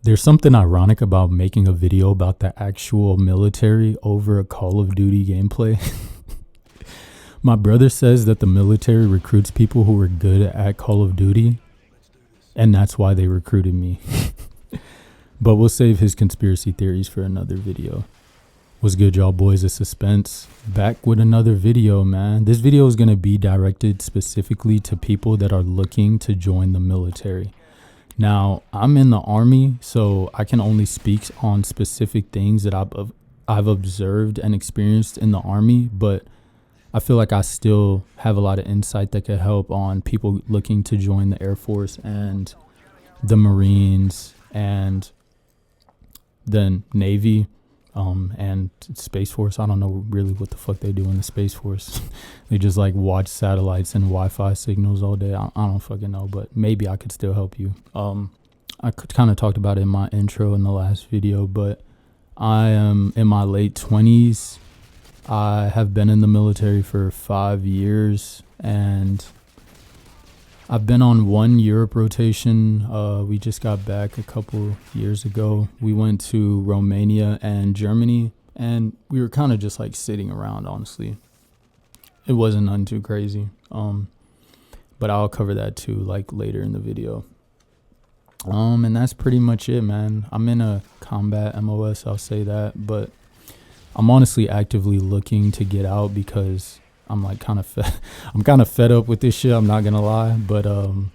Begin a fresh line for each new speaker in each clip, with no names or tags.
There's something ironic about making a video about the actual military over a Call of Duty gameplay. My brother says that the military recruits people who are good at Call of Duty, and that's why they recruited me. But we'll save his conspiracy theories for another video. What's good, y'all boys? It's Suspense. Back with another video, man. This video is going to be directed specifically to people that are looking to join the military. Now, I'm in the Army, so I can only speak on specific things that I've observed and experienced in the Army, but I feel like I still have a lot of insight that could help on people looking to join the Air Force and the Marines and then Navy and Space Force. I don't know really what the fuck they do in the Space Force. They just like watch satellites and Wi-Fi signals all day. I don't fucking know, but maybe I could still help you. I kind of talked about it in my intro in the last video, but I am in my late 20s. I have been in the military for 5 years, and I've been on one Europe rotation. We just got back a couple years ago. We went to Romania and Germany, and we were kind of just like sitting around, honestly. It wasn't nothing too crazy. But I'll cover that too, like later in the video. And that's pretty much it, man. I'm in a combat MOS, I'll say that, but I'm honestly actively looking to get out because I'm like kind of fed up with this shit. I'm not gonna lie, but I'm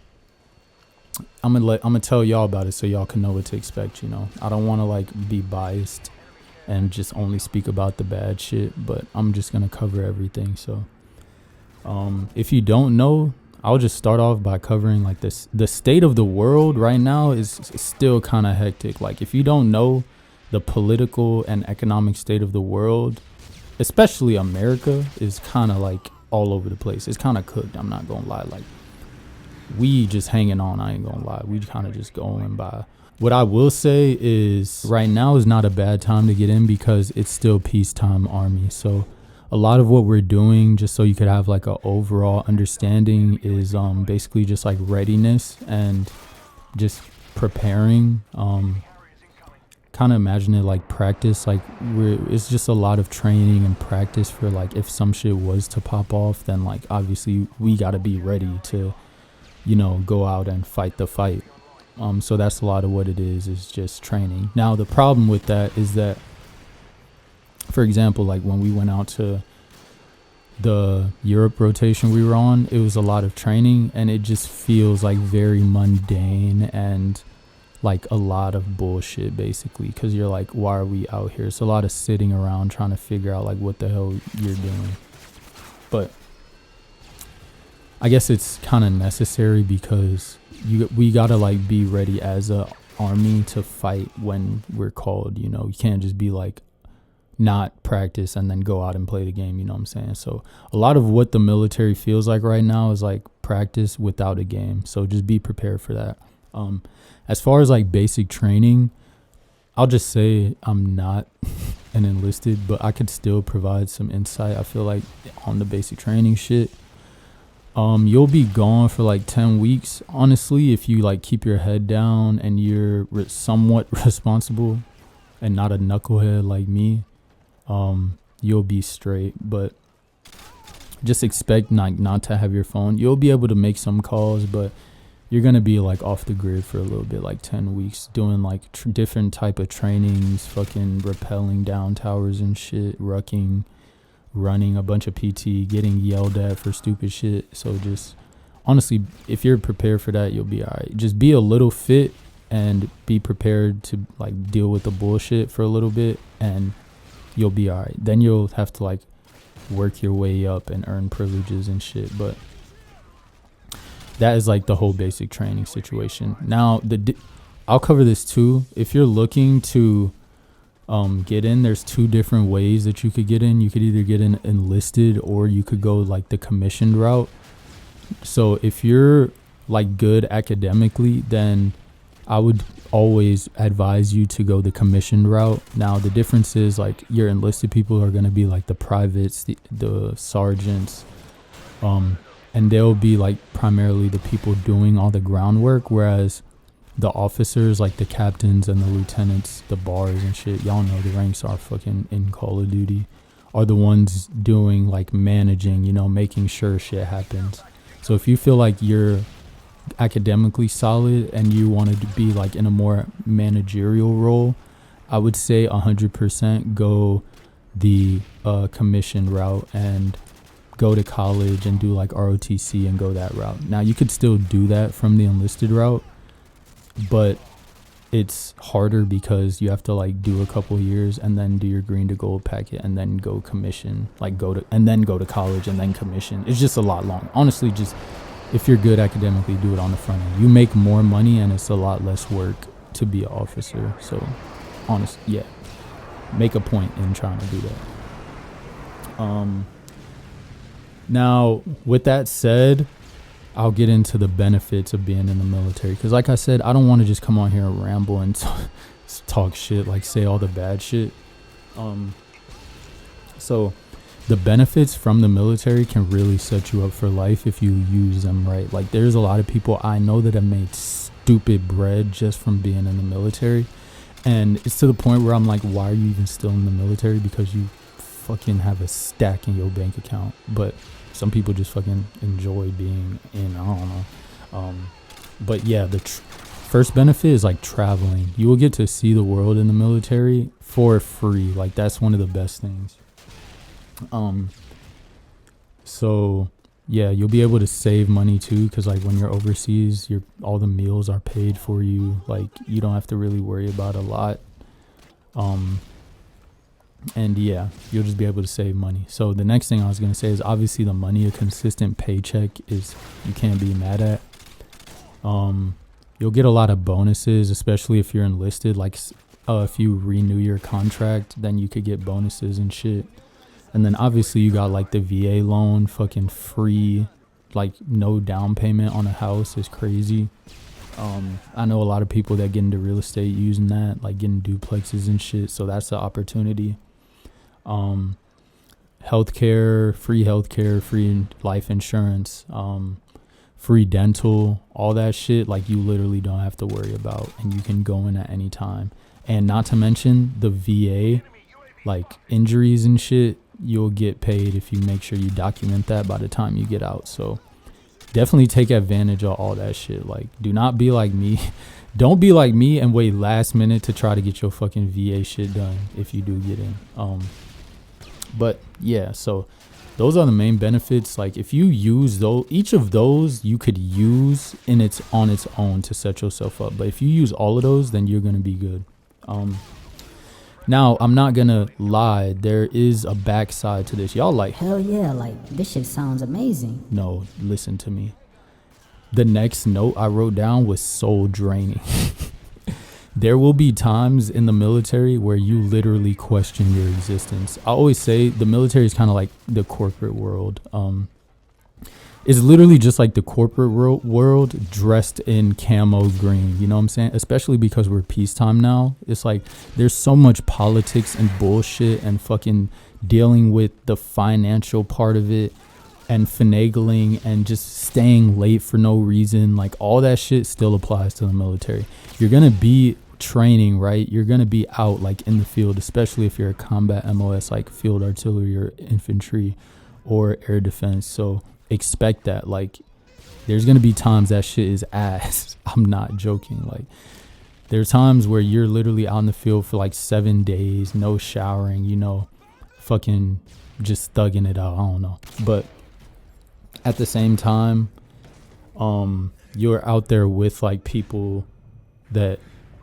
gonna tell y'all about it so y'all can know what to expect. You know, I don't want to like be biased and just only speak about the bad shit, but I'm just gonna cover everything. So, if you don't know, I'll just start off by covering like this. The state of the world right now is still kind of hectic. Like if you don't know the political and economic state of the world, especially America, is kind of like all over the place. It's kind of cooked. I'm not gonna lie. Like we just hanging on. I ain't gonna lie. We kind of just going by. What I will say is right now is not a bad time to get in because it's still peacetime Army. So a lot of what we're doing, just so you could have like an overall understanding, is basically just like readiness and just preparing. Kind of imagine it like practice. Like it's just a lot of training and practice for like if some shit was to pop off, then like obviously we got to be ready to, you know, go out and fight the fight. So that's a lot of what it is just training. Now the problem with that is that, for example, like when we went out to the Europe rotation we were on, it was a lot of training and it just feels like very mundane and like a lot of bullshit basically, because you're like, why are we out here? It's a lot of sitting around trying to figure out like what the hell you're doing. But I guess it's kind of necessary because we gotta like be ready as a army to fight when we're called. You know, you can't just be like not practice and then go out and play the game. You know what I'm saying? So a lot of what the military feels like right now is like practice without a game. So just be prepared for that. As far as like basic training, I'll just say I'm not an enlisted, but I could still provide some insight. I feel like on the basic training shit, you'll be gone for like 10 weeks. Honestly, if you like keep your head down and you're somewhat responsible and not a knucklehead like me, you'll be straight. But just expect not to have your phone. You'll be able to make some calls, but you're going to be like off the grid for a little bit, like 10 weeks doing like different type of trainings, fucking rappelling down towers and shit, rucking, running a bunch of PT, getting yelled at for stupid shit. So just honestly, if you're prepared for that, you'll be all right. Just be a little fit and be prepared to like deal with the bullshit for a little bit and you'll be all right. Then you'll have to like work your way up and earn privileges and shit. But that is like the whole basic training situation. Now, I'll cover this too. If you're looking to get in, there's two different ways that you could get in. You could either get in enlisted or you could go like the commissioned route. So if you're like good academically, then I would always advise you to go the commissioned route. Now, the difference is like your enlisted people are going to be like the privates, the sergeants, and they'll be like primarily the people doing all the groundwork, whereas the officers, like the captains and the lieutenants, the bars and shit, y'all know the ranks are fucking in Call of Duty, are the ones doing like managing, you know, making sure shit happens. So if you feel like you're academically solid and you wanted to be like in a more managerial role, I would say 100% go the commission route and go to college and do like ROTC and go that route. Now you could still do that from the enlisted route, but it's harder because you have to like do a couple years and then do your green to gold packet and then go commission, like go to college and then commission. It's just a lot long. Honestly, just if you're good academically, do it on the front end. You make more money and it's a lot less work to be an officer. So yeah, make a point in trying to do that. Now with that said, I'll get into the benefits of being in the military, because like I said, I don't want to just come on here and ramble and talk shit, like say all the bad shit. So the benefits from the military can really set you up for life if you use them right. Like there's a lot of people I know that have made stupid bread just from being in the military, and it's to the point where I'm like, why are you even still in the military? Because you fucking have a stack in your bank account. But some people just fucking enjoy being in, I don't know. But yeah, the first benefit is like traveling. You will get to see the world in the military for free. Like that's one of the best things. So yeah, you'll be able to save money too, because like when you're overseas, all the meals are paid for you. Like you don't have to really worry about a lot. And yeah, you'll just be able to save money. So the next thing I was going to say is obviously the money. A consistent paycheck is, you can't be mad at. You'll get a lot of bonuses, especially if you're enlisted. Like if you renew your contract, then you could get bonuses and shit. And then obviously you got like the VA loan, fucking free, like no down payment on a house is crazy. I know a lot of people that get into real estate using that, like getting duplexes and shit. So that's the opportunity. Healthcare, free life insurance, free dental, all that shit. Like you literally don't have to worry about, and you can go in at any time. And not to mention the VA, like injuries and shit, you'll get paid if you make sure you document that by the time you get out. So definitely take advantage of all that shit. Like, do not be like me. Don't be like me and wait last minute to try to get your fucking VA shit done if you do get in. But yeah, so those are the main benefits. Like if you use those, each of those you could use on its own to set yourself up. But if you use all of those, then you're going to be good. Now, I'm not going to lie. There is a backside to this. Y'all like,
hell yeah, like this shit sounds amazing.
No, listen to me. The next note I wrote down was soul draining. There will be times in the military where you literally question your existence. I always say the military is kind of like the corporate world. It's literally just like the corporate world dressed in camo green. You know what I'm saying? Especially because we're peacetime now. It's like there's so much politics and bullshit and fucking dealing with the financial part of it and finagling and just staying late for no reason. Like all that shit still applies to the military. You're going to be training, right? You're going to be out like in the field, especially if you're a combat MOS like field artillery or infantry or air defense. So expect that. Like there's going to be times that shit is ass. I'm not joking. Like there's times where you're literally out in the field for like 7 days, no showering, you know, fucking just thugging it out. I don't know. But at the same time, you're out there with like people that,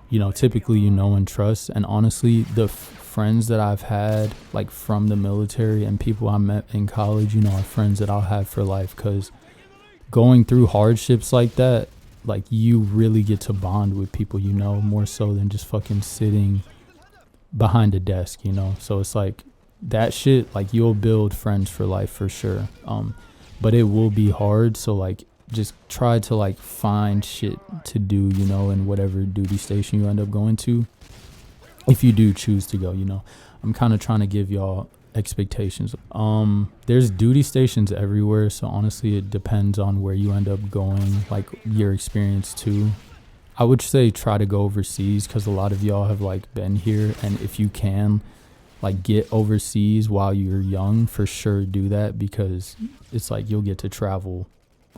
you know, typically you know and trust. And honestly, the friends that I've had like from the military and people I met in college, you know, are friends that I'll have for life. Because going through hardships like that, like you really get to bond with people, you know, more so than just fucking sitting behind a desk, you know. So it's like that shit, like you'll build friends for life for sure. But it will be hard. So like just try to like find shit to do, you know, in whatever duty station you end up going to, if you do choose to go. You know, I'm kind of trying to give y'all expectations. There's duty stations everywhere, so honestly it depends on where you end up going, like your experience too. I would say try to go overseas, because a lot of y'all have like been here, and if you can like get overseas while you're young, for sure do that, because it's like you'll get to travel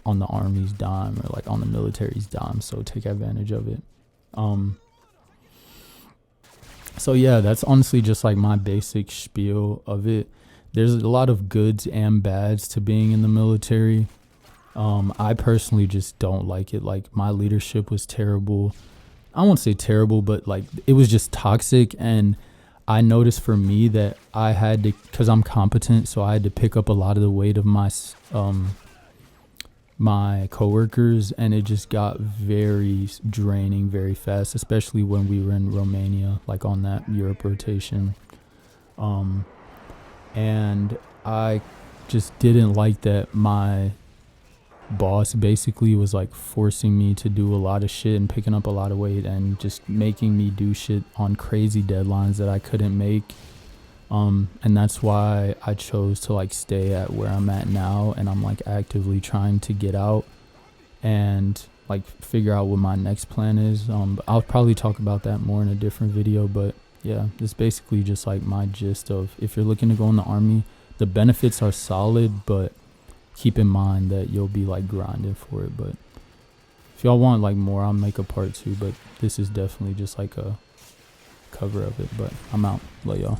on the Army's dime or like on the military's dime, so take advantage of it. So yeah, that's honestly just like my basic spiel of it. There's a lot of goods and bads to being in the military. I personally just don't like it. Like, my leadership was terrible. I won't say terrible, but like it was just toxic. And I noticed for me that I had to, because I'm competent, so I had to pick up a lot of the weight of my coworkers, and it just got very draining very fast, especially when we were in Romania, like on that Europe rotation. And I just didn't like that my boss basically was like forcing me to do a lot of shit and picking up a lot of weight and just making me do shit on crazy deadlines that I couldn't make. And that's why I chose to like stay at where I'm at now, and I'm like actively trying to get out and like figure out what my next plan is. But I'll probably talk about that more in a different video, but yeah, it's basically just like my gist of, if you're looking to go in the Army, the benefits are solid, but keep in mind that you'll be like grinding for it. But if y'all want like more, I'll make a part 2, but this is definitely just like a cover of it. But I'm out. Love y'all.